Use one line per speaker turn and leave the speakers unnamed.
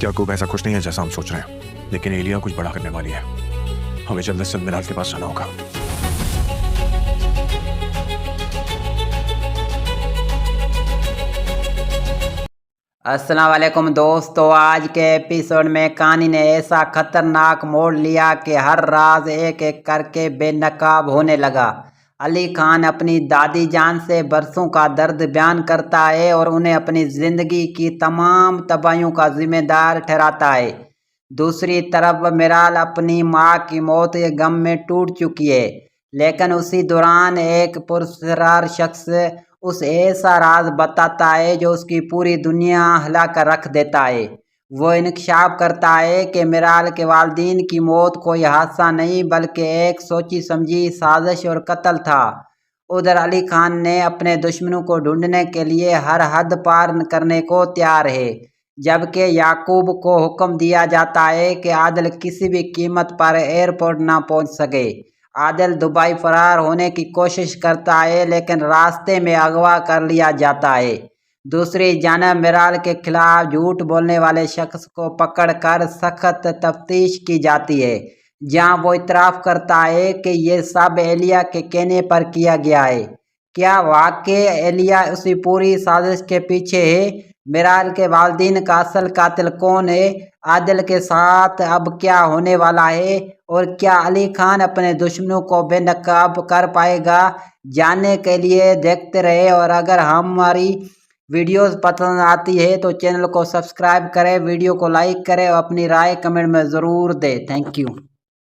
याकूब ऐसा कुछ नहीं है जैसा हम सोच रहे हैं, लेकिन एलिया कुछ बड़ा करने वाली है। हमें जल्द से जल्द मिराल के पास जाना होगा।
अस्सलाम वालेकुम दोस्तों, आज के एपिसोड में कहानी ने ऐसा खतरनाक मोड़ लिया कि हर राज एक एक करके बेनकाब होने लगा। अली खान अपनी दादी जान से बरसों का दर्द बयान करता है और उन्हें अपनी ज़िंदगी की तमाम तबाहियों का जिम्मेदार ठहराता है। दूसरी तरफ मिराल अपनी माँ की मौत के गम में टूट चुकी है, लेकिन उसी दौरान एक पुरस्कार शख्स उस ऐसा राज बताता है जो उसकी पूरी दुनिया हिला कर रख देता है। वो इंकशाफ करता है कि मिराल के वालिदैन की मौत कोई हादसा नहीं बल्कि एक सोची समझी साजिश और कत्ल था। उधर अली खान ने अपने दुश्मनों को ढूंढने के लिए हर हद पार करने को तैयार है, जबकि याकूब को हुक्म दिया जाता है कि आदिल किसी भी कीमत पर एयरपोर्ट ना पहुंच सके। आदिल दुबई फरार होने की कोशिश करता है, लेकिन रास्ते में अगवा कर लिया जाता है। दूसरी जानब मिराल के खिलाफ झूठ बोलने वाले शख्स को पकड़कर सख्त तफ्तीश की जाती है, जहां वो इतराफ़ करता है कि ये सब एलिया के कहने पर किया गया है। क्या वाकई एलिया उसी पूरी साजिश के पीछे है? मिराल के वालिदैन का असल कातिल कौन है? आदिल के साथ अब क्या होने वाला है? और क्या अली खान अपने दुश्मनों को बेनकाब कर पाएगा? जानने के लिए देखते रहे, और अगर हमारी वीडियोस पसंद आती है तो चैनल को सब्सक्राइब करें, वीडियो को लाइक करें और अपनी राय कमेंट में ज़रूर दें। Thank you.